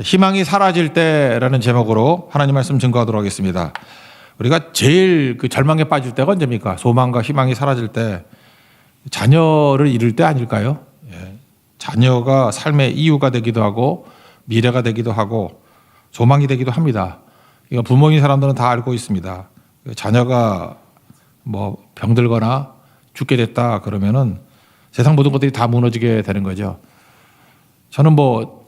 희망이 사라질 때라는 제목으로 하나님 말씀 증거하도록 하겠습니다. 우리가 제일 그 절망에 빠질 때가 언제입니까? 소망과 희망이 사라질 때, 자녀를 잃을 때 아닐까요? 자녀가 삶의 이유가 되기도 하고 미래가 되기도 하고 소망이 되기도 합니다. 이거 부모인 사람들은 다 알고 있습니다. 자녀가 뭐 병들거나 죽게 됐다 그러면은 세상 모든 것들이 다 무너지게 되는 거죠. 저는 뭐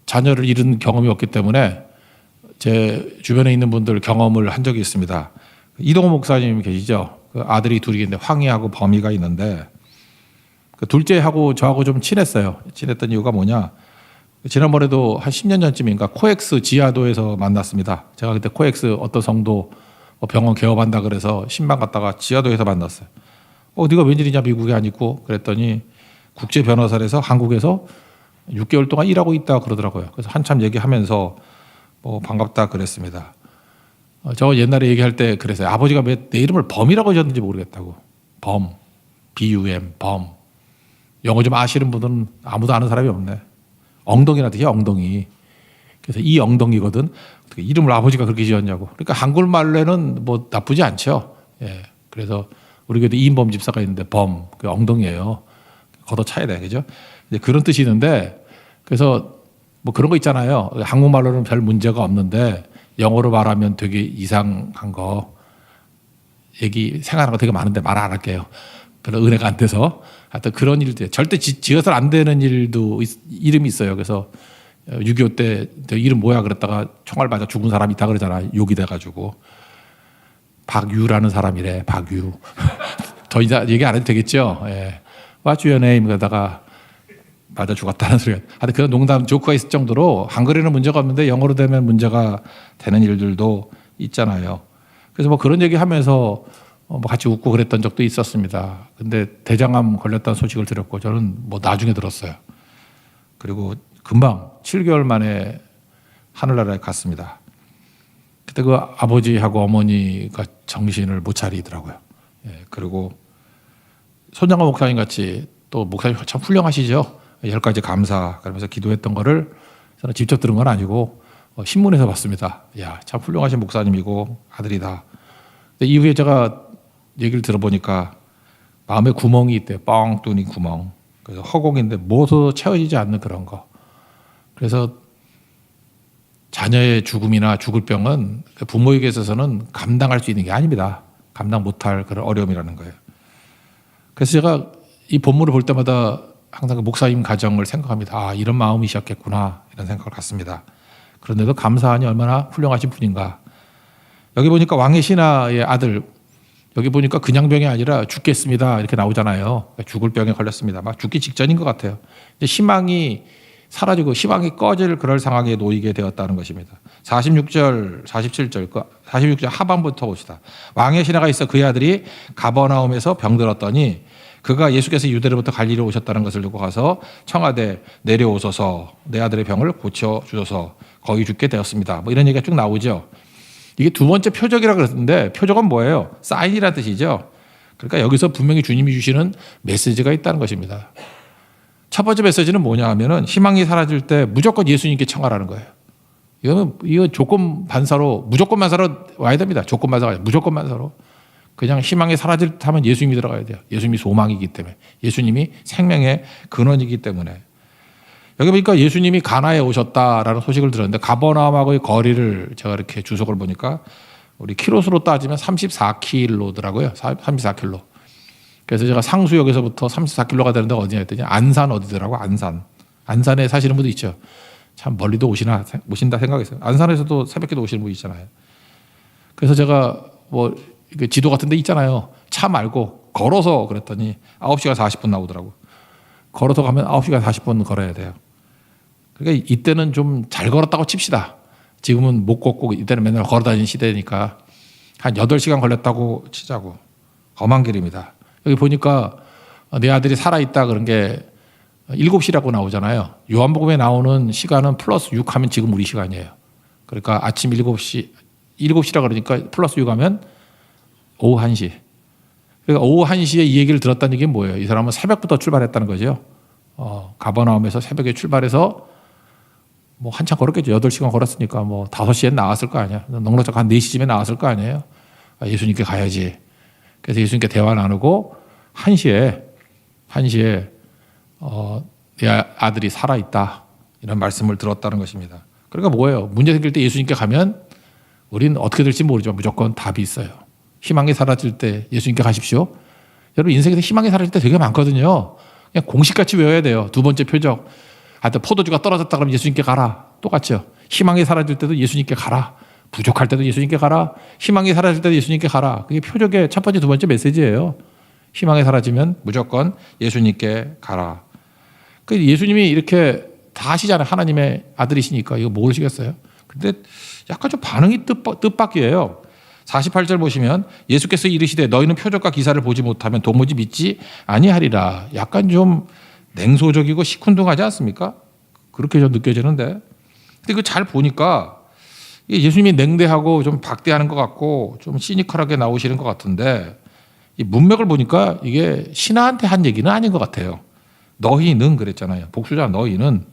자녀를 잃은 경험이 없기 때문에 제 주변에 있는 분들 경험을 한 적이 있습니다. 이동호 목사님 계시죠? 그 아들이 둘이 있는데 황희하고 범희가 있는데 그 둘째하고 저하고 좀 친했어요. 친했던 이유가 뭐냐? 지난번에도 한 10년 전쯤인가 코엑스 지하도에서 만났습니다. 제가 그때 코엑스 어떤 성도 병원 개업한다 그래서 신방 갔다가 지하도에서 만났어요. 네가 웬일이냐 미국에 안 있고 그랬더니 국제 변호사에서 한국에서 6개월 동안 일하고 있다 그러더라고요. 그래서 한참 얘기하면서 반갑다 그랬습니다. 저 옛날에 얘기할 때 그랬어요. 아버지가 왜 내 이름을 범이라고 하셨는지 모르겠다고. 범, BUM, 범. 영어 좀 아시는 분들은 아무도 아는 사람이 없네. 엉덩이나 뜻이야, 엉덩이. 그래서 이 엉덩이거든. 어떻게 이름을 아버지가 그렇게 지었냐고. 그러니까 한국말로는 뭐 나쁘지 않죠. 예. 그래서 우리 교회도 이인범 집사가 있는데 범, 그 엉덩이에요. 걷어차야 돼, 그죠? 이제 그런 뜻이 있는데, 그래서 뭐 그런 거 있잖아요. 한국말로는 별 문제가 없는데 영어로 말하면 되게 이상한 거 생각하는 거 되게 많은데 말 안 할게요. 별로 은혜가 안 돼서. 하여튼 그런 일들 절대 지어서는 안 되는 일도 이름이 있어요. 그래서 6.25 때 이름 뭐야 그랬다가 총알 맞아 죽은 사람이 있다 그러잖아. 욕이 돼가지고 박유라는 사람이래. 박유. 더 이상 얘기 안 해도 되겠죠. 예. What's your name? 그러다가 맞아 죽었다는 소리가. 하여튼 그런 농담 조크가 있을 정도로 한글에는 문제가 없는데 영어로 되면 문제가 되는 일들도 있잖아요. 그래서 뭐 그런 얘기하면서 뭐 같이 웃고 그랬던 적도 있었습니다. 근데 대장암 걸렸다는 소식을 들었고 저는 뭐 나중에 들었어요. 그리고 금방 7개월 만에 하늘나라에 갔습니다. 그때 그 아버지하고 어머니가 정신을 못 차리더라고요. 예, 그리고 손장관 목사님 같이 또 목사님 참 훌륭하시죠. 10가지 감사 그러면서 기도했던 거를 저는 직접 들은 건 아니고 신문에서 봤습니다. 야, 참 훌륭하신 목사님이고 아들이다. 근데 이후에 제가 얘기를 들어보니까 마음에 구멍이 있대요. 뻥 뚫린 구멍. 그래서 허공인데 뭐도 채워지지 않는 그런 거. 그래서 자녀의 죽음이나 죽을 병은 부모에게 있어서는 감당할 수 있는 게 아닙니다. 감당 못할 그런 어려움이라는 거예요. 그래서 제가 이 본문을 볼 때마다 항상 그 목사님 가정을 생각합니다. 아, 이런 마음이셨겠구나 이런 생각을 갖습니다. 그런데도 감사하니 얼마나 훌륭하신 분인가. 여기 보니까 왕의 신하의 아들, 여기 보니까 그냥 병이 아니라 죽겠습니다 이렇게 나오잖아요. 죽을 병에 걸렸습니다. 막 죽기 직전인 것 같아요. 이제 희망이 사라지고 희망이 꺼질 그럴 상황에 놓이게 되었다는 것입니다. 46절, 47절, 46절 하반부터 봅시다. 왕의 신하가 있어 그의 아들이 가버나움에서 병들었더니 그가 예수께서 유대로부터 갈릴리로 오셨다는 것을 듣고 가서 청하되 내려오소서 내 아들의 병을 고쳐주소서 거의 죽게 되었습니다. 뭐 이런 얘기가 쭉 나오죠. 이게 두 번째 표적이라고 그랬는데 표적은 뭐예요? 사인이라는 뜻이죠. 그러니까 여기서 분명히 주님이 주시는 메시지가 있다는 것입니다. 첫 번째 메시지는 뭐냐 하면은 희망이 사라질 때 무조건 예수님께 청하라는 거예요. 이거 조건 반사로 무조건 반사로 와야 됩니다. 조건 반사가 아니라 무조건 반사로. 그냥 희망이 사라질 때 하면 예수님이 들어가야 돼요. 예수님이 소망이기 때문에. 예수님이 생명의 근원이기 때문에. 여기 보니까 예수님이 가나에 오셨다라는 소식을 들었는데 가버나움하고의 거리를 제가 이렇게 주석을 보니까 우리 키로수로 따지면 34km더라고요. 34km. 그래서 제가 상수역에서부터 34km가 되는데 어디냐 했더니 안산 어디더라고. 안산에 사시는 분도 있죠. 참 멀리도 오신다 생각했어요. 안산에서도 새벽에도 오시는 분 있잖아요. 그래서 제가 뭐 지도 같은 데 있잖아요. 차 말고 걸어서 그랬더니 9시간 40분 나오더라고. 걸어서 가면 9시간 40분 걸어야 돼요. 그러니까 이때는 좀 잘 걸었다고 칩시다. 지금은 못 걷고 이때는 맨날 걸어다니는 시대니까 한 8시간 걸렸다고 치자고. 험한 길입니다. 여기 보니까 내 아들이 살아있다 그런 게 7시라고 나오잖아요. 요한복음에 나오는 시간은 플러스 6 하면 지금 우리 시간이에요. 그러니까 아침 7시라 그러니까 플러스 6 하면 오후 1시. 그러니까 오후 1시에 이 얘기를 들었다는 얘기는 뭐예요? 이 사람은 새벽부터 출발했다는 거죠. 가버나움에서 새벽에 출발해서 뭐 한참 걸었겠죠. 8시간 걸었으니까 뭐 5시에 나왔을 거 아니야. 넉넉하게 한 4시쯤에 나왔을 거 아니에요. 예수님께 가야지. 그래서 예수님께 대화 나누고 1시에 내 아들이 살아있다. 이런 말씀을 들었다는 것입니다. 그러니까 뭐예요? 문제 생길 때 예수님께 가면 우리는 어떻게 될지 모르지만 무조건 답이 있어요. 희망이 사라질 때 예수님께 가십시오. 여러분 인생에서 희망이 사라질 때 되게 많거든요. 그냥 공식같이 외워야 돼요. 두 번째 표적. 하여튼 포도주가 떨어졌다 그러면 예수님께 가라. 똑같죠. 희망이 사라질 때도 예수님께 가라. 부족할 때도 예수님께 가라. 희망이 사라질 때도 예수님께 가라. 그게 표적의 첫 번째, 두 번째 메시지예요. 희망이 사라지면 무조건 예수님께 가라. 그 예수님이 이렇게 다 하시잖아요. 하나님의 아들이시니까 이거 모르시겠어요? 근데 약간 좀 반응이 뜻밖이에요. 48절 보시면 예수께서 이르시되 너희는 표적과 기사를 보지 못하면 도무지 믿지 아니하리라. 약간 좀 냉소적이고 시큰둥하지 않습니까? 그렇게 좀 느껴지는데. 근데 그 잘 보니까 예수님이 냉대하고 좀 박대하는 것 같고 좀 시니컬하게 나오시는 것 같은데 이 문맥을 보니까 이게 신하한테 한 얘기는 아닌 것 같아요. 너희는 그랬잖아요. 복수자 너희는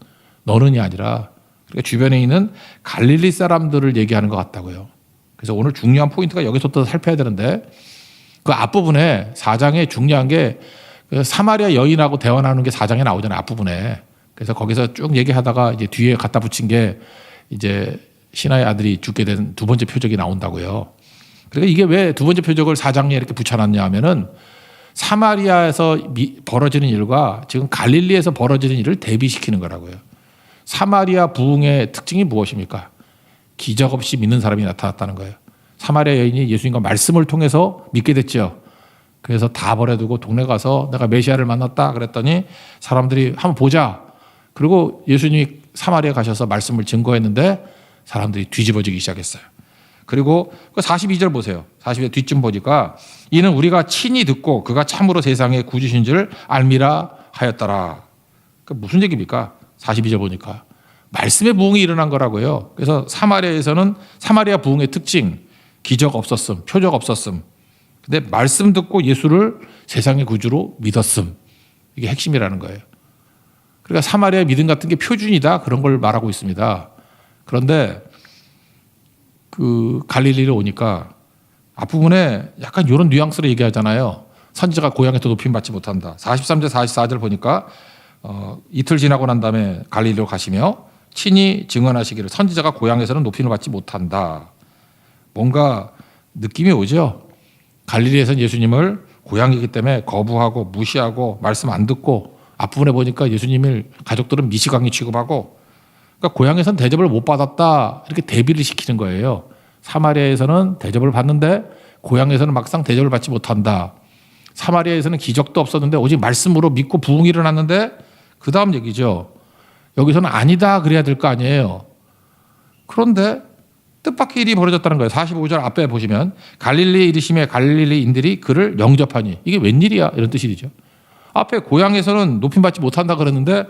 너는이 아니라 그러니까 주변에 있는 갈릴리 사람들을 얘기하는 것 같다고요. 그래서 오늘 중요한 포인트가 여기서부터 살펴야 되는데 그 앞부분에 4장에 중요한 게 그 사마리아 여인하고 대화 나누는 게 4장에 나오잖아요. 앞부분에. 그래서 거기서 쭉 얘기하다가 이제 뒤에 갖다 붙인 게 이제 신하의 아들이 죽게 된 두 번째 표적이 나온다고요. 그러니까 이게 왜 두 번째 표적을 4장에 이렇게 붙여놨냐 하면은 사마리아에서 벌어지는 일과 지금 갈릴리에서 벌어지는 일을 대비시키는 거라고요. 사마리아 부흥의 특징이 무엇입니까? 기적 없이 믿는 사람이 나타났다는 거예요. 사마리아 여인이 예수님과 말씀을 통해서 믿게 됐죠. 그래서 다 버려두고 동네 가서 내가 메시아를 만났다 그랬더니 사람들이 한번 보자. 그리고 예수님이 사마리아 가셔서 말씀을 증거했는데 사람들이 뒤집어지기 시작했어요. 그리고 42절 보세요. 42절 뒤쯤 보니까 이는 우리가 친히 듣고 그가 참으로 세상의 구주신 줄 알미라 하였더라. 그 무슨 얘기입니까? 42절 보니까 말씀의 부흥이 일어난 거라고요. 그래서 사마리아에서는 사마리아 부흥의 특징, 기적 없었음, 표적 없었음. 근데 말씀 듣고 예수를 세상의 구주로 믿었음. 이게 핵심이라는 거예요. 그러니까 사마리아의 믿음 같은 게 표준이다. 그런 걸 말하고 있습니다. 그런데 그 갈릴리로 오니까 앞부분에 약간 이런 뉘앙스로 얘기하잖아요. 선지자가 고향에서 높임받지 못한다. 43절 44절 보니까 이틀 지나고 난 다음에 갈릴리로 가시며 친히 증언하시기를 선지자가 고향에서는 높임을 받지 못한다. 뭔가 느낌이 오죠. 갈릴리에서는 예수님을 고향이기 때문에 거부하고 무시하고 말씀 안 듣고 앞부분에 보니까 예수님을 가족들은 미시광이 취급하고 그러니까 고향에서는 대접을 못 받았다 이렇게 대비를 시키는 거예요. 사마리아에서는 대접을 받는데 고향에서는 막상 대접을 받지 못한다. 사마리아에서는 기적도 없었는데 오직 말씀으로 믿고 부흥이 일어났는데 그 다음 얘기죠. 여기서는 아니다 그래야 될 거 아니에요. 그런데 뜻밖의 일이 벌어졌다는 거예요. 45절 앞에 보시면 갈릴리에 이르심에 갈릴리인들이 그를 영접하니 이게 웬일이야 이런 뜻이죠. 앞에 고향에서는 높임받지 못한다 그랬는데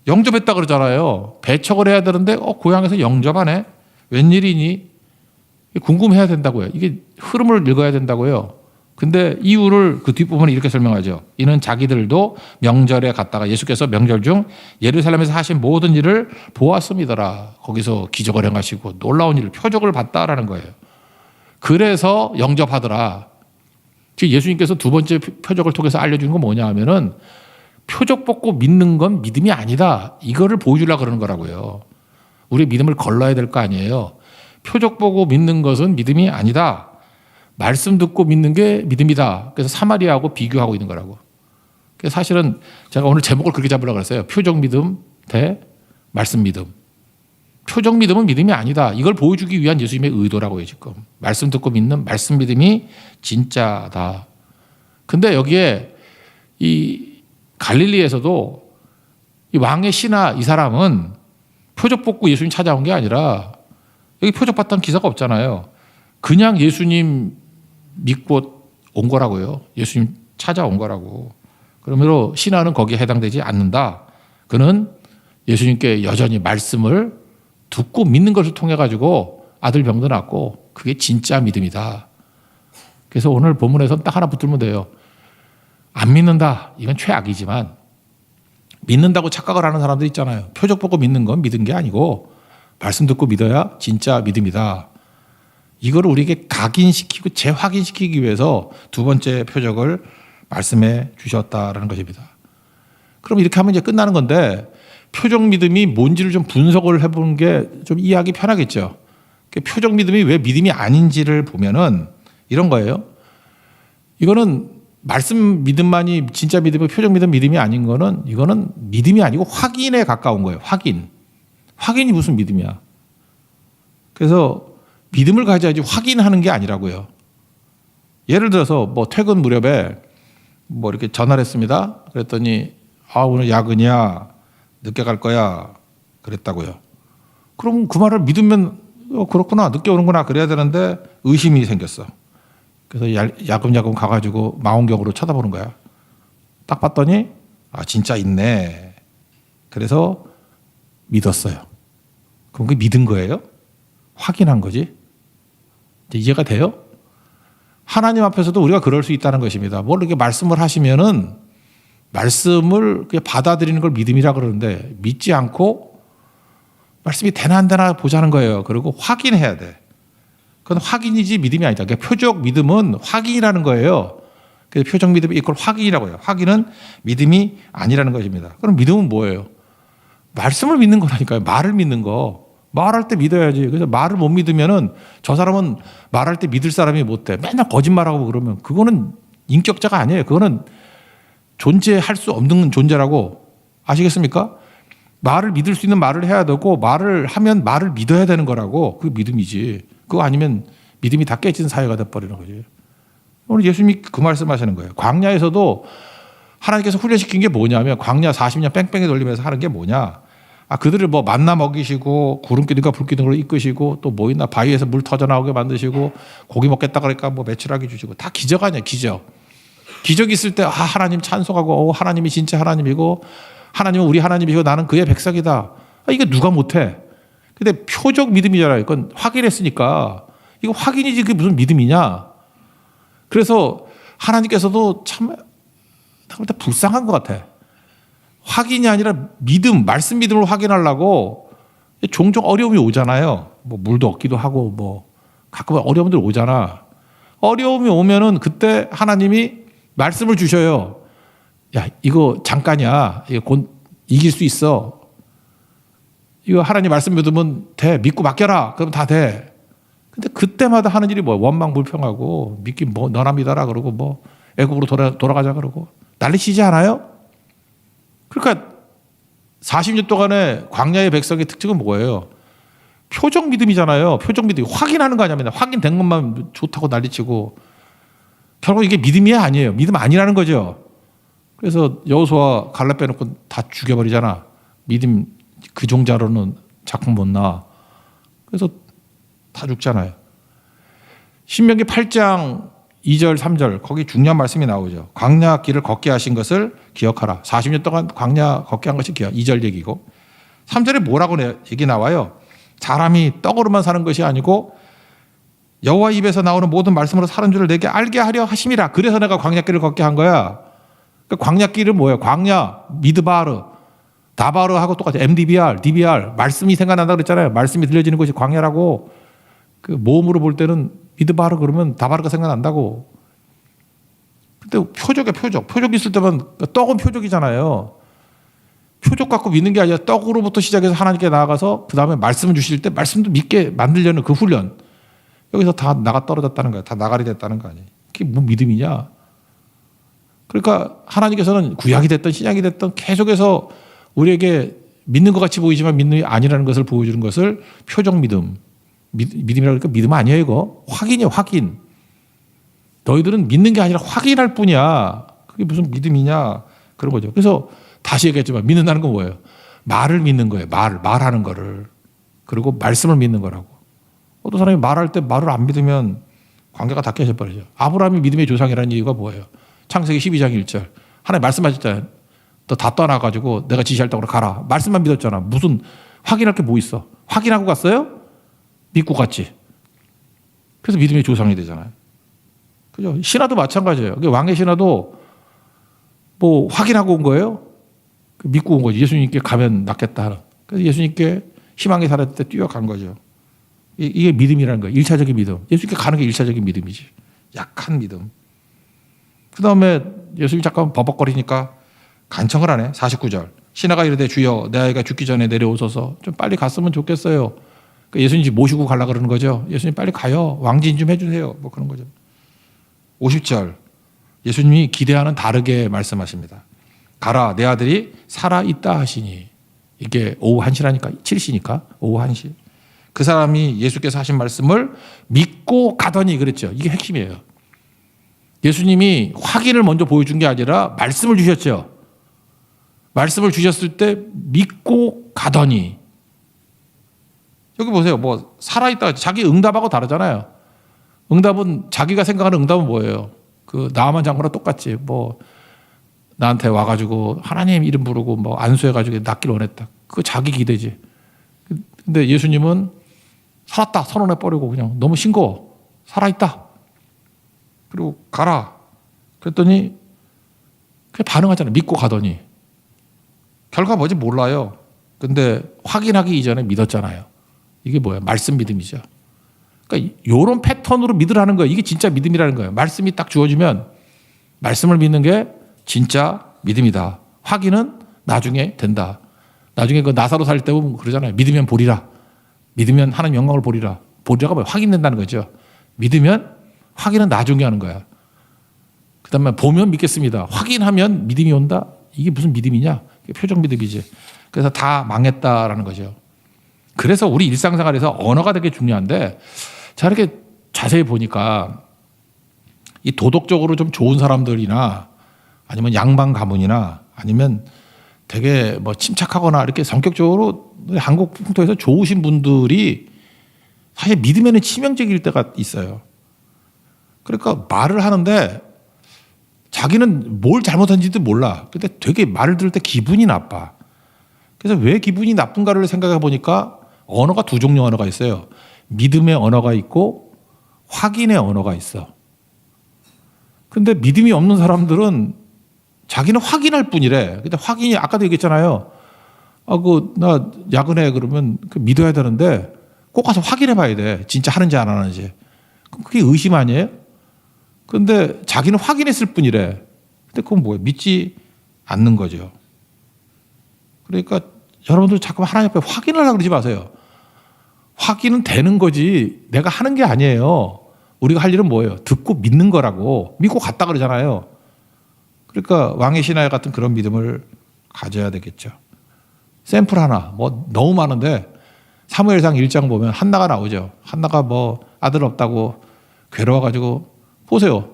영접했다 그러잖아요. 배척을 해야 되는데 고향에서 영접하네. 웬일이니? 궁금해야 된다고요. 이게 흐름을 읽어야 된다고요. 근데 이유를 그 뒷부분에 이렇게 설명하죠. 이는 자기들도 명절에 갔다가 예수께서 명절 중 예루살렘에서 하신 모든 일을 보았음이더라. 거기서 기적을 행하시고 놀라운 일을 표적을 봤다라는 거예요. 그래서 영접하더라. 즉 예수님께서 두 번째 표적을 통해서 알려준 건 뭐냐 하면은 표적 받고 믿는 건 믿음이 아니다. 이거를 보여주려고 그러는 거라고요. 우리 믿음을 걸러야 될 거 아니에요. 표적 보고 믿는 것은 믿음이 아니다. 말씀 듣고 믿는 게 믿음이다. 그래서 사마리아하고 비교하고 있는 거라고. 그래서 사실은 제가 오늘 제목을 그렇게 잡으려고 그랬어요. 표적 믿음 대 말씀 믿음. 표적 믿음은 믿음이 아니다. 이걸 보여주기 위한 예수님의 의도라고요, 지금. 말씀 듣고 믿는 말씀 믿음이 진짜다. 근데 여기에 이 갈릴리에서도 이 왕의 신하 이 사람은 표적 받고 예수님 찾아온 게 아니라 여기 표적 받던 기사가 없잖아요. 그냥 예수님 믿고 온 거라고요. 예수님 찾아온 거라고. 그러므로 신하는 거기에 해당되지 않는다. 그는 예수님께 여전히 말씀을 듣고 믿는 것을 통해 가지고 아들 병도 낫고 그게 진짜 믿음이다. 그래서 오늘 본문에서는 딱 하나 붙들면 돼요. 안 믿는다. 이건 최악이지만 믿는다고 착각을 하는 사람들 있잖아요. 표적 보고 믿는 건 믿은 게 아니고 말씀 듣고 믿어야 진짜 믿음이다. 이거를 우리에게 각인시키고 재확인시키기 위해서 두 번째 표적을 말씀해 주셨다라는 것입니다. 그럼 이렇게 하면 이제 끝나는 건데 표적 믿음이 뭔지를 좀 분석을 해보는 게 좀 이해하기 편하겠죠. 표적 믿음이 왜 믿음이 아닌지를 보면은 이런 거예요. 이거는 말씀 믿음만이 진짜 믿음이 표적 믿음이 아닌 거는 이거는 믿음이 아니고 확인에 가까운 거예요. 확인이 무슨 믿음이야. 그래서 믿음을 가져야지 확인하는 게 아니라고요. 예를 들어서 뭐 퇴근 무렵에 뭐 이렇게 전화를 했습니다. 그랬더니 오늘 야근이야. 늦게 갈 거야. 그랬다고요. 그럼 그 말을 믿으면 그렇구나. 늦게 오는구나. 그래야 되는데 의심이 생겼어. 그래서 야금야금 가가지고 망원경으로 쳐다보는 거야. 딱 봤더니 진짜 있네. 그래서 믿었어요. 그럼 그게 믿은 거예요? 확인한 거지? 이해가 돼요? 하나님 앞에서도 우리가 그럴 수 있다는 것입니다. 뭘 이렇게 말씀을 하시면은 말씀을 받아들이는 걸 믿음이라 그러는데 믿지 않고 말씀이 되나 안 되나 보자는 거예요. 그리고 확인해야 돼. 그건 확인이지 믿음이 아니다. 그러니까 표적 믿음은 확인이라는 거예요. 그래서 표적 믿음이 이걸 확인이라고 해요. 확인은 믿음이 아니라는 것입니다. 그럼 믿음은 뭐예요? 말씀을 믿는 거라니까요. 말을 믿는 거. 말할 때 믿어야지. 그래서 말을 못 믿으면은 저 사람은 말할 때 믿을 사람이 못 돼. 맨날 거짓말하고 그러면 그거는 인격자가 아니에요. 그거는 존재할 수 없는 존재라고 아시겠습니까? 말을 믿을 수 있는 말을 해야 되고 말을 하면 말을 믿어야 되는 거라고. 그게 믿음이지. 그거 아니면 믿음이 다 깨진 사회가 돼버리는 거지. 오늘 예수님이 그 말씀하시는 거예요. 광야에서도 하나님께서 훈련시킨 게 뭐냐면 광야 40년 뺑뺑이 돌리면서 하는 게 뭐냐. 그들을 뭐 만나 먹이시고 구름기둥과 불기둥으로 이끄시고 또 뭐 있나 바위에서 물 터져 나오게 만드시고 고기 먹겠다 그러니까 뭐 메추라기 주시고 다 기적 아니야 기적. 기적이 있을 때 하나님 찬송하고 하나님이 진짜 하나님이고 하나님은 우리 하나님이고 나는 그의 백성이다. 이거 누가 못해. 근데 표적 믿음이잖아요. 이건 확인했으니까 이거 확인이지 그게 무슨 믿음이냐. 그래서 하나님께서도 참 불쌍한 것 같아. 확인이 아니라 믿음, 말씀 믿음을 확인하려고 종종 어려움이 오잖아요. 뭐 물도 없기도 하고 뭐 가끔 어려움들 오잖아. 어려움이 오면은 그때 하나님이 말씀을 주셔요. 야, 이거 잠깐이야. 이거 곧 이길 수 있어. 이거 하나님 말씀 믿으면 돼. 믿고 맡겨라. 그럼 다 돼. 근데 그때마다 하는 일이 뭐야? 원망불평하고 믿긴 뭐 너나 믿어라 그러고 뭐 애국으로 돌아가자 그러고 난리치지 않아요? 그러니까 40년 동안의 광야의 백성의 특징은 뭐예요? 표적 믿음이잖아요. 표적 믿음. 확인하는 거 아니야. 확인된 것만 좋다고 난리치고 결국 이게 믿음이 아니에요. 믿음 아니라는 거죠. 그래서 여호수아 갈렙 빼놓고 다 죽여버리잖아. 믿음 그 종자로는 작품 못 나. 그래서 다 죽잖아요. 신명기 8장 2절 3절 거기 중요한 말씀이 나오죠. 광야 길을 걷게 하신 것을 기억하라. 40년 동안 광야 걷게 한 것이 기억. 2절 얘기고 3절에 뭐라고 얘기 나와요. 사람이 떡으로만 사는 것이 아니고 여호와 입에서 나오는 모든 말씀으로 사는 줄을 내게 알게 하려 하심이라. 그래서 내가 광야 길을 걷게 한 거야. 그러니까 광야 길은 뭐예요? 광야, 미드바르, 다바르하고 똑같아요. MDBR, DBR 말씀이 생각난다 그랬잖아요. 말씀이 들려지는 것이 광야라고. 그 모음으로 볼 때는 미드바르 그러면 다바르가 생각난다고. 근데 표적이야 표적. 표적 있을 때만 떡은 표적이잖아요. 표적 갖고 믿는 게 아니라 떡으로부터 시작해서 하나님께 나아가서 그 다음에 말씀을 주실 때 말씀도 믿게 만들려는 그 훈련. 여기서 다 나가 떨어졌다는 거야. 다 나가리 됐다는 거 아니에요. 그게 뭐 믿음이냐. 그러니까 하나님께서는 구약이 됐든 신약이 됐든 계속해서 우리에게 믿는 것 같이 보이지만 믿음이 아니라는 것을 보여주는 것을 표적 믿음. 믿음이라고 그러니까 믿음 아니에요 이거. 확인이에요 확인. 너희들은 믿는 게 아니라 확인할 뿐이야. 그게 무슨 믿음이냐 그런 거죠. 그래서 다시 얘기했지만 믿는다는 건 뭐예요? 말을 믿는 거예요. 말하는 거를. 그리고 말씀을 믿는 거라고. 어떤 사람이 말할 때 말을 안 믿으면 관계가 다 깨져버리죠. 아브라함이 믿음의 조상이라는 이유가 뭐예요? 창세기 12장 1절. 하나님 말씀하셨잖아요. 너 다 떠나가지고 내가 지시할 땅으로 가라. 말씀만 믿었잖아. 무슨 확인할 게 뭐 있어? 확인하고 갔어요? 믿고 갔지. 그래서 믿음의 조상이 되잖아요. 그죠? 신하도 마찬가지예요. 왕의 신하도 뭐 확인하고 온 거예요? 믿고 온 거지. 예수님께 가면 낫겠다 하는. 그래서 예수님께 희망이 사라질 때 뛰어간 거죠. 이게 믿음이라는 거예요. 1차적인 믿음. 예수님께 가는 게 1차적인 믿음이지. 약한 믿음. 그 다음에 예수님이 잠깐 버벅거리니까 간청을 하네. 49절. 신하가 이르되 주여 내 아이가 죽기 전에 내려오소서. 좀 빨리 갔으면 좋겠어요. 그러니까 예수님 집 모시고 가려고 그러는 거죠. 예수님 빨리 가요. 왕진 좀 해주세요. 뭐 그런 거죠. 50절. 예수님이 기대하는 다르게 말씀하십니다. 가라 내 아들이 살아있다 하시니. 이게 오후 1시라니까 7시니까 오후 1시. 그 사람이 예수께서 하신 말씀을 믿고 가더니 그랬죠. 이게 핵심이에요. 예수님이 확인을 먼저 보여준 게 아니라 말씀을 주셨죠. 말씀을 주셨을 때 믿고 가더니. 여기 보세요. 뭐 살아있다. 자기 응답하고 다르잖아요. 응답은 자기가 생각하는 응답은 뭐예요? 그 나아만 장군랑 똑같지. 뭐 나한테 와가지고 하나님 이름 부르고 뭐 안수해가지고 낫길 원했다. 그거 자기 기대지. 근데 예수님은 살았다 선언해 버리고 그냥 너무 싱거워. 살아있다. 그리고 가라. 그랬더니 그냥 반응하잖아요. 믿고 가더니. 결과 뭐지 몰라요. 근데 확인하기 이전에 믿었잖아요. 이게 뭐야? 말씀 믿음이죠. 그러니까 이런 패턴으로 믿으라는 거예요. 이게 진짜 믿음이라는 거예요. 말씀이 딱 주어지면 말씀을 믿는 게 진짜 믿음이다. 확인은 나중에 된다. 나중에 그 나사로 살 때 보면 그러잖아요. 믿으면 보리라. 믿으면 하나님 영광을 보리라. 보리라가 뭐야? 확인된다는 거죠. 믿으면 확인은 나중에 하는 거야. 그 다음에 보면 믿겠습니다. 확인하면 믿음이 온다? 이게 무슨 믿음이냐? 표적 믿음이지. 그래서 다 망했다라는 거죠. 그래서 우리 일상생활에서 언어가 되게 중요한데 자 이렇게 자세히 보니까 이 도덕적으로 좀 좋은 사람들이나 아니면 양반 가문이나 아니면 되게 뭐 침착하거나 이렇게 성격적으로 한국 풍토에서 좋으신 분들이 사실 믿음에는 치명적일 때가 있어요. 그러니까 말을 하는데 자기는 뭘 잘못한지도 몰라. 근데 되게 말을 들을 때 기분이 나빠. 그래서 왜 기분이 나쁜가를 생각해 보니까 언어가 두 종류 언어가 있어요. 믿음의 언어가 있고 확인의 언어가 있어. 근데 믿음이 없는 사람들은 자기는 확인할 뿐이래. 근데 확인이 아까도 얘기했잖아요. 나 야근해 그러면 믿어야 되는데 꼭 가서 확인해 봐야 돼. 진짜 하는지 안 하는지. 그럼 그게 의심 아니에요? 근데 자기는 확인했을 뿐이래. 근데 그건 뭐예요? 믿지 않는 거죠. 그러니까 여러분들 자꾸 하나님 앞에 확인을 하려고 그러지 마세요. 확인은 되는 거지 내가 하는 게 아니에요. 우리가 할 일은 뭐예요? 듣고 믿는 거라고. 믿고 갔다 그러잖아요. 그러니까 왕의 신하와 같은 그런 믿음을 가져야 되겠죠. 샘플 하나 뭐 너무 많은데 사무엘상 1장 보면 한나가 나오죠. 한나가 뭐 아들 없다고 괴로워가지고 보세요.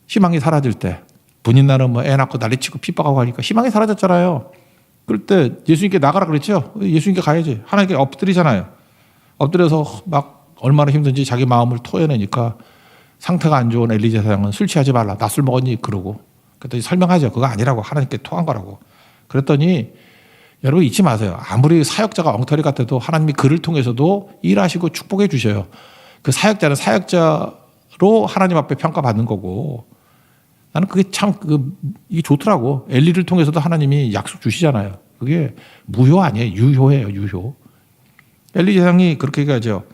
희망이 사라질 때 분인나는 뭐 애 낳고 난리치고 핍박하고 하니까 희망이 사라졌잖아요. 그럴 때 예수님께 나가라 그랬죠. 예수님께 가야지. 하나님께 엎드리잖아요. 엎드려서 막 얼마나 힘든지 자기 마음을 토해내니까 상태가 안 좋은 엘리자 사장은 술 취하지 말라. 나 술 먹었니? 그러고. 그랬더니 설명하죠. 그거 아니라고. 하나님께 토한 거라고. 그랬더니 여러분 잊지 마세요. 아무리 사역자가 엉터리 같아도 하나님이 그를 통해서도 일하시고 축복해 주셔요. 그 사역자는 사역자로 하나님 앞에 평가받는 거고 나는 그게 참 이게 좋더라고. 엘리를 통해서도 하나님이 약속 주시잖아요. 그게 무효 아니에요. 유효예요. 유효. 엘리 제사장이 그렇게 얘기하죠.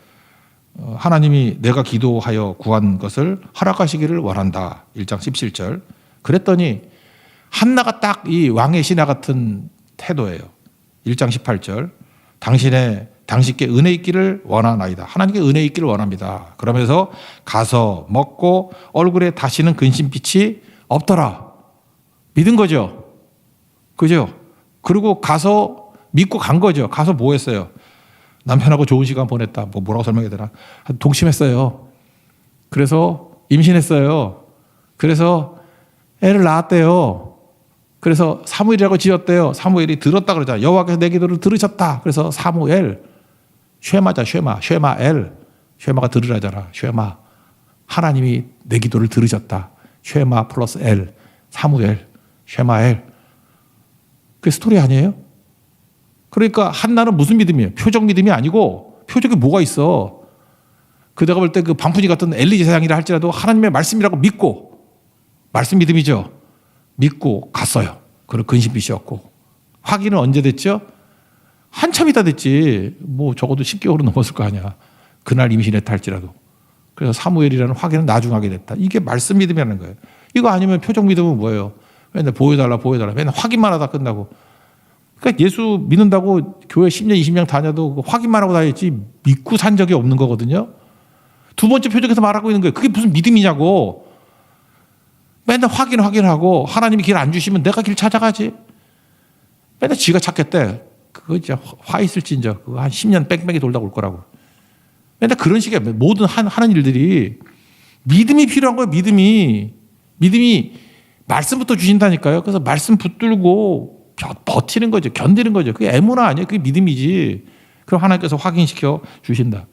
하나님이 내가 기도하여 구한 것을 허락하시기를 원한다. 1장 17절. 그랬더니 한나가 딱 이 왕의 신하 같은 태도예요. 1장 18절. 당신께 은혜 있기를 원하나이다. 하나님께 은혜 있기를 원합니다. 그러면서 가서 먹고 얼굴에 다시는 근심빛이 없더라. 믿은 거죠. 그죠? 그리고 가서 믿고 간 거죠. 가서 뭐 했어요? 남편하고 좋은 시간 보냈다. 뭐라고 설명해야 되나? 동침했어요. 그래서 임신했어요. 그래서 애를 낳았대요. 그래서 사무엘이라고 지었대요. 사무엘이 들었다 그러잖아요. 여호와께서 내 기도를 들으셨다. 그래서 사무엘, 쉐마자, 쉐마엘, 쉐마가 들으라잖아. 쉐마. 하나님이 내 기도를 들으셨다. 쉐마 플러스 엘, 사무엘, 쉐마엘. 그게 스토리 아니에요? 그러니까 한나는 무슨 믿음이에요? 표적 믿음이 아니고 표적이 뭐가 있어? 그대가 볼 때 그 반푼이 같은 엘리 제사장이라 할지라도 하나님의 말씀이라고 믿고 말씀 믿음이죠. 믿고 갔어요. 그리고 근심빛이 없고 확인은 언제 됐죠? 한참 있다 됐지. 뭐 적어도 10개월은 넘었을 거 아니야. 그날 임신했다 할지라도. 그래서 사무엘이라는 확인은 나중 하게 됐다. 이게 말씀 믿음이라는 거예요. 이거 아니면 표적 믿음은 뭐예요? 맨날 보여달라 보여달라. 맨날 확인만 하다 끝나고. 그러니까 예수 믿는다고 교회 10년 20년 다녀도 확인만 하고 다녔지 믿고 산 적이 없는 거거든요. 두 번째 표적에서 말하고 있는 거예요. 그게 무슨 믿음이냐고. 맨날 확인하고 하나님이 길 안 주시면 내가 길 찾아가지. 맨날 지가 찾겠대. 그거 진짜 화 있을진저. 그거 한 10년 뺑뺑이 돌다 올 거라고. 맨날 그런 식의 모든 하는 일들이 믿음이 필요한 거예요. 믿음이 말씀부터 주신다니까요. 그래서 말씀 붙들고 버티는 거죠. 견디는 거죠. 그게 에무나 아니에요. 그게 믿음이지. 그럼 하나님께서 확인시켜 주신다.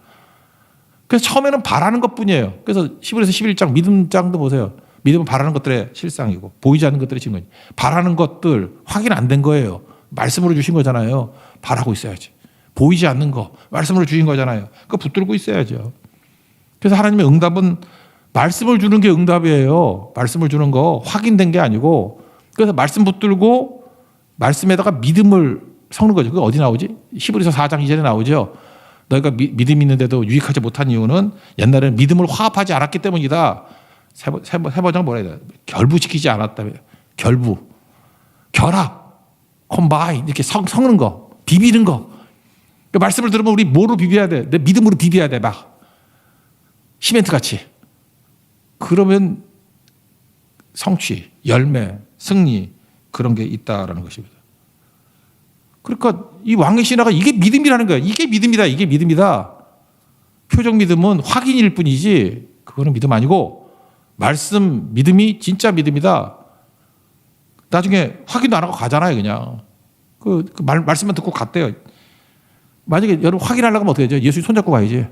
그래서 처음에는 바라는 것뿐이에요. 그래서 히브리서 11장 믿음장도 보세요. 믿음은 바라는 것들의 실상이고 보이지 않는 것들의 증거니. 바라는 것들 확인 안 된 거예요. 말씀으로 주신 거잖아요. 바라고 있어야지. 보이지 않는 거 말씀으로 주신 거잖아요. 그거 붙들고 있어야죠. 그래서 하나님의 응답은 말씀을 주는 게 응답이에요. 말씀을 주는 거 확인된 게 아니고 그래서 말씀 붙들고 말씀에다가 믿음을 섞는 거죠. 그게 어디 나오지? 히브리서 4장 2절에 나오죠. 너희가 믿음이 있는데도 유익하지 못한 이유는 옛날에는 믿음을 화합하지 않았기 때문이다. 세 번째 뭐라 해야 돼? 결부시키지 않았다. 결합, 컴바인 이렇게 섞는 거, 비비는 거. 그 말씀을 들으면 우리 뭐로 비벼야 돼? 내 믿음으로 비벼야 돼. 막 시멘트 같이. 그러면 성취, 열매, 승리 그런 게 있다라는 것입니다. 그러니까 이 왕의 신화가 이게 믿음이라는 거예요. 이게 믿음이다. 이게 믿음이다. 표적 믿음은 확인일 뿐이지 그거는 믿음 아니고 말씀 믿음이 진짜 믿음이다. 나중에 확인도 안 하고 가잖아요. 그냥. 말씀만 듣고 갔대요. 만약에 여러분 확인하려고 하면 어떻게 되죠? 예수님 손잡고 가야지.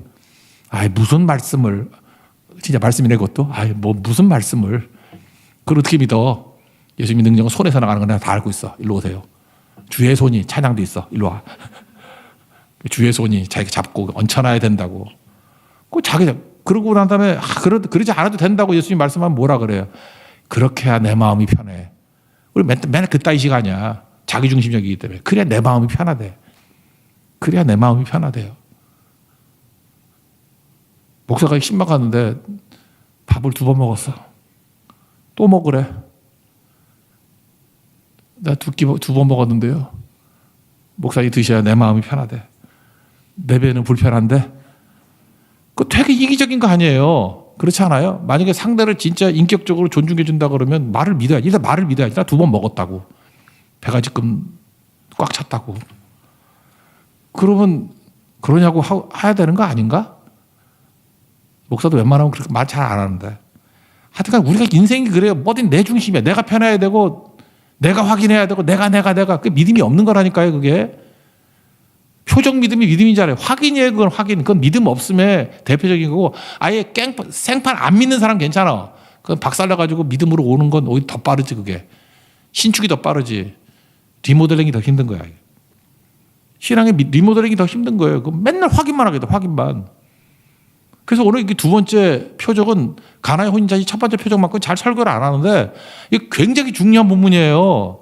무슨 말씀을 진짜 말씀이네 그것도. 무슨 말씀을. 그걸 어떻게 믿어? 예수님의 능력은 손에서 나가는 건 내가 다 알고 있어. 일로 오세요. 주의 손이 찬양도 있어. 일로 와. 주의 손이 자기가 잡고 얹혀놔야 된다고. 자기가 그러고 난 다음에 그러지 않아도 된다고 예수님 말씀하면 뭐라 그래요? 그렇게 해야 내 마음이 편해. 우리 맨날 그따위 시간이야. 자기중심적이기 때문에. 그래야 내 마음이 편하대. 그래야 내 마음이 편하대요. 목사가 신박하는데 밥을 2번 먹었어. 또 먹으래. 나 2번 먹었는데요. 목사님 드셔야 내 마음이 편하대. 내 배는 불편한데? 그거 되게 이기적인 거 아니에요. 그렇지 않아요? 만약에 상대를 진짜 인격적으로 존중해 준다 그러면 말을 믿어야지. 일단 말을 믿어야지. 나 2번 먹었다고. 배가 지금 꽉 찼다고. 그러면 그러냐고 해야 되는 거 아닌가? 목사도 웬만하면 그렇게 말 잘 안 하는데. 하여튼 우리가 인생이 그래요. 뭐든 내 중심이야. 내가 편해야 되고 내가 확인해야 되고 내가 그 믿음이 없는 거라니까요. 그게. 표적 믿음이 믿음이잖아요. 확인이에요. 그건 확인. 그건 믿음 없음의 대표적인 거고 아예 생판 안 믿는 사람 괜찮아. 그건 박살나가지고 믿음으로 오는 건 오히려 더 빠르지 그게. 신축이 더 빠르지. 리모델링이 더 힘든 거야. 신앙의 리모델링이 더 힘든 거예요. 그럼 맨날 확인만 하게 돼. 확인만. 그래서 오늘 이게 2번째 표적은 가나의 혼인자이 첫 번째 표적만큼 잘 설교를 안 하는데 이게 굉장히 중요한 본문이에요.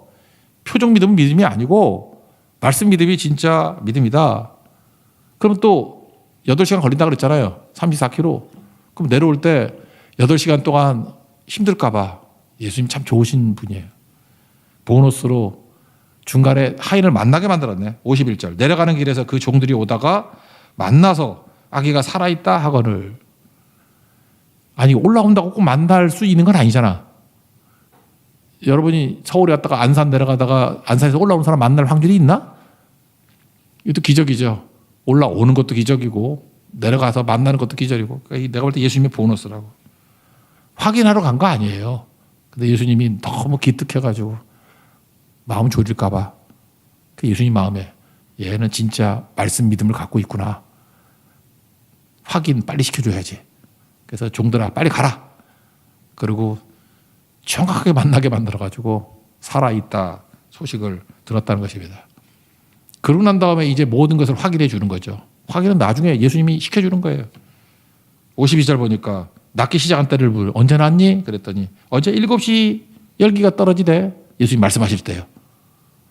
표적 믿음은 믿음이 아니고 말씀 믿음이 진짜 믿음이다. 그럼 또 8시간 걸린다 그랬잖아요. 34km. 그럼 내려올 때 8시간 동안 힘들까 봐. 예수님 참 좋으신 분이에요. 보너스로 중간에 하인을 만나게 만들었네. 51절. 내려가는 길에서 그 종들이 오다가 만나서 아기가 살아있다 하거늘. 아니 올라온다고 꼭 만날 수 있는 건 아니잖아. 여러분이 서울에 갔다가 안산 내려가다가 안산에서 올라오는 사람 만날 확률이 있나? 이것도 기적이죠. 올라오는 것도 기적이고 내려가서 만나는 것도 기적이고. 그러니까 내가 볼 때 예수님의 보너스라고. 확인하러 간 거 아니에요. 근데 예수님이 너무 기특해가지고 마음 졸일까 봐. 그 예수님 마음에 얘는 진짜 말씀 믿음을 갖고 있구나. 확인 빨리 시켜줘야지. 그래서 종들아 빨리 가라. 그리고 정확하게 만나게 만들어가지고 살아있다 소식을 들었다는 것입니다. 그러고 난 다음에 이제 모든 것을 확인해 주는 거죠. 확인은 나중에 예수님이 시켜주는 거예요. 52절 보니까 낫기 시작한 때를 물 언제 났니? 그랬더니 어제 7시 열기가 떨어지대. 예수님 말씀하실 때요.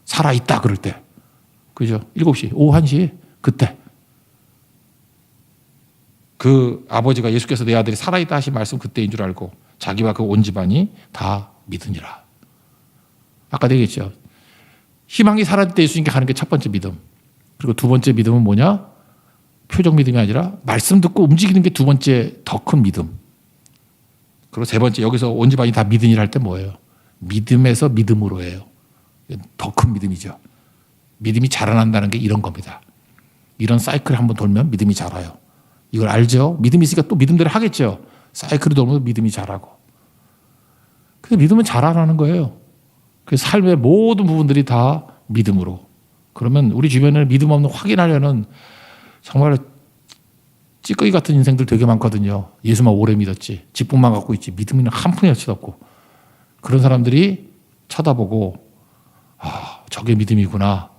살아있다 그럴 때. 그죠? 7시, 오후 1시 그때. 그 아버지가 예수께서 내 아들이 살아있다 하신 말씀 그때인 줄 알고 자기와 그 온 집안이 다 믿으니라. 아까 얘기했죠. 희망이 사라질 때 예수님께 가는 게 첫 번째 믿음. 그리고 두 번째 믿음은 뭐냐? 표적 믿음이 아니라 말씀 듣고 움직이는 게 두 번째 더 큰 믿음. 그리고 세 번째 여기서 온 집안이 다 믿으니라 할 때 뭐예요? 믿음에서 믿음으로 해요. 더 큰 믿음이죠. 믿음이 자라난다는 게 이런 겁니다. 이런 사이클을 한번 돌면 믿음이 자라요. 이걸 알죠? 믿음이 있으니까 또 믿음대로 하겠죠. 사이클이 돌면 믿음이 자라고. 그래서 믿음은 자라나는 거예요. 그래서 삶의 모든 부분들이 다 믿음으로. 그러면 우리 주변에 믿음 없는 확인하려는 정말 찌꺼기 같은 인생들 되게 많거든요. 예수만 오래 믿었지. 직분만 갖고 있지. 믿음은 한 푼이어치 없고. 그런 사람들이 쳐다보고 아, 저게 믿음이구나.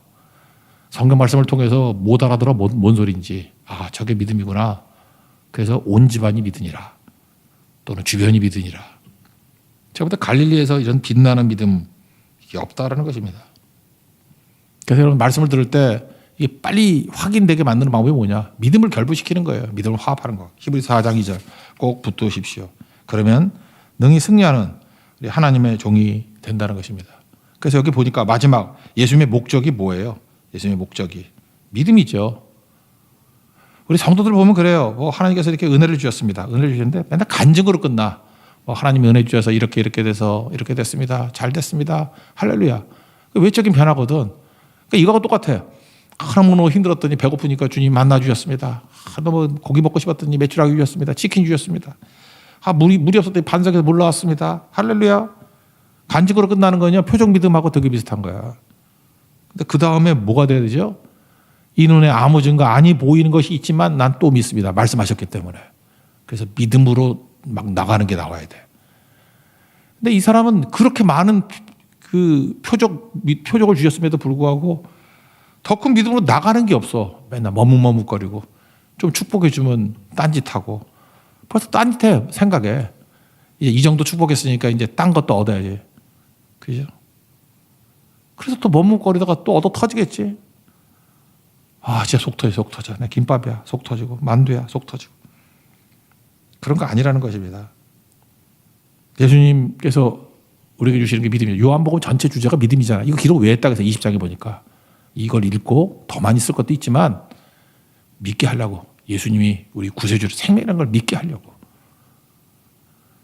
성경 말씀을 통해서 못 알아들어 뭔 소리인지. 아, 저게 믿음이구나. 그래서 온 집안이 믿으니라. 또는 주변이 믿으니라. 제가 볼 때 갈릴리에서 이런 빛나는 믿음 이게 없다라는 것입니다. 그래서 여러분 말씀을 들을 때 이게 빨리 확인되게 만드는 방법이 뭐냐? 믿음을 결부시키는 거예요. 믿음을 화합하는 거. 히브리서 4장 2절 꼭 붙드십시오. 그러면 능히 승리하는 우리 하나님의 종이 된다는 것입니다. 그래서 여기 보니까 마지막 예수님의 목적이 뭐예요? 예수님의 목적이 믿음이죠. 우리 성도들 보면 그래요. 뭐 하나님께서 이렇게 은혜를 주셨습니다. 은혜를 주셨는데 맨날 간증으로 끝나. 뭐 하나님이 은혜 주셔서 이렇게 돼서 이렇게 됐습니다. 잘 됐습니다. 할렐루야. 외적인 변화거든. 그러니까 이거하고 똑같아요. 너무 힘들었더니 배고프니까 주님 만나 주셨습니다. 너무 고기 먹고 싶었더니 메추라기 주셨습니다. 치킨 주셨습니다. 물이 없었더니 반석에서 물 나왔습니다. 할렐루야. 간증으로 끝나는 거냐? 표적 믿음하고 되게 비슷한 거야. 근데 그 다음에 뭐가 돼야 되죠? 이 눈에 아무 증거 아니 보이는 것이 있지만 난 또 믿습니다. 말씀하셨기 때문에. 그래서 믿음으로 막 나가는 게 나와야 돼. 근데 이 사람은 그렇게 많은 그 표적을 주셨음에도 불구하고 더 큰 믿음으로 나가는 게 없어. 맨날 머뭇머뭇거리고 좀 축복해 주면 딴짓하고 벌써 딴짓해 생각에. 이제 이 정도 축복했으니까 이제 딴 것도 얻어야지. 그죠? 그래서 또 머뭇거리다가 또 얻어 터지겠지. 아, 진짜 속 터져. 내 김밥이야. 속 터지고 만두야. 속 터지고. 그런 거 아니라는 것입니다. 예수님께서 우리에게 주시는 게 믿음이에요. 요한복음 전체 주제가 믿음이잖아. 이거 기록 왜 했다 그래서 20장에 보니까 이걸 읽고 더 많이 쓸 것도 있지만 믿게 하려고. 예수님이 우리 구세주로 생명이라는 걸 믿게 하려고.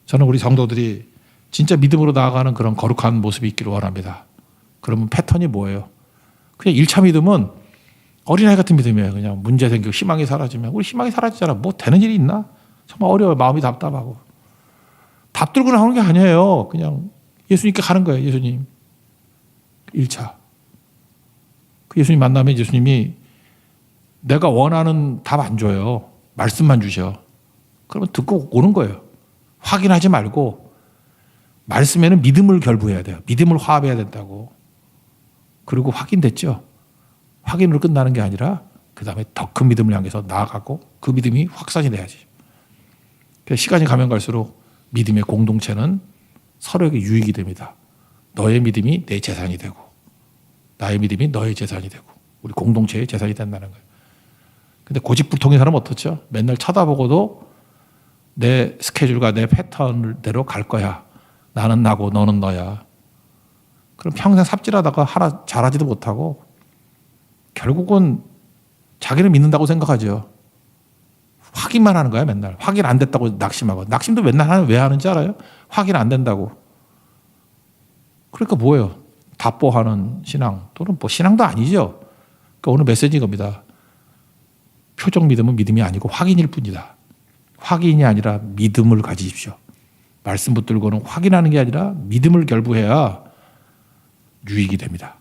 저는 우리 성도들이 진짜 믿음으로 나아가는 그런 거룩한 모습이 있기를 원합니다. 그러면 패턴이 뭐예요? 그냥 1차 믿음은 어린아이 같은 믿음이에요. 그냥 문제 생기고 희망이 사라지면 우리 희망이 사라지잖아. 뭐 되는 일이 있나? 정말 어려워요. 마음이 답답하고. 답 들고 나오는 게 아니에요. 그냥 예수님께 가는 거예요. 예수님. 1차. 그 예수님 만나면 예수님이 내가 원하는 답 안 줘요. 말씀만 주셔. 그러면 듣고 오는 거예요. 확인하지 말고 말씀에는 믿음을 결부해야 돼요. 믿음을 화합해야 된다고. 그리고 확인됐죠. 확인으로 끝나는 게 아니라 그 다음에 더 큰 믿음을 향해서 나아가고 그 믿음이 확산이 돼야지. 그래서 시간이 가면 갈수록 믿음의 공동체는 서로에게 유익이 됩니다. 너의 믿음이 내 재산이 되고 나의 믿음이 너의 재산이 되고 우리 공동체의 재산이 된다는 거예요. 근데 고집불통인 사람은 어떻죠? 맨날 쳐다보고도 내 스케줄과 내 패턴대로 갈 거야. 나는 나고 너는 너야. 그럼 평생 삽질하다가 하나 잘하지도 못하고 결국은 자기를 믿는다고 생각하죠. 확인만 하는 거야 맨날. 확인 안 됐다고 낙심하고. 낙심도 맨날 왜 하는지 알아요? 확인 안 된다고. 그러니까 뭐예요? 답보하는 신앙 또는 뭐 신앙도 아니죠. 그러니까 오늘 메시지인 겁니다. 표적 믿음은 믿음이 아니고 확인일 뿐이다. 확인이 아니라 믿음을 가지십시오. 말씀 붙들고는 확인하는 게 아니라 믿음을 결부해야 유익이 됩니다.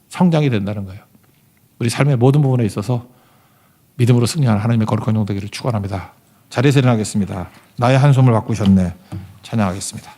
성장이 된다는 거예요. 우리 삶의 모든 부분에 있어서 믿음으로 승리하는 하나님의 거룩한 용 되기를 축원합니다. 자리에서 일어나겠습니다. 나의 한숨을 바꾸셨네. 찬양하겠습니다.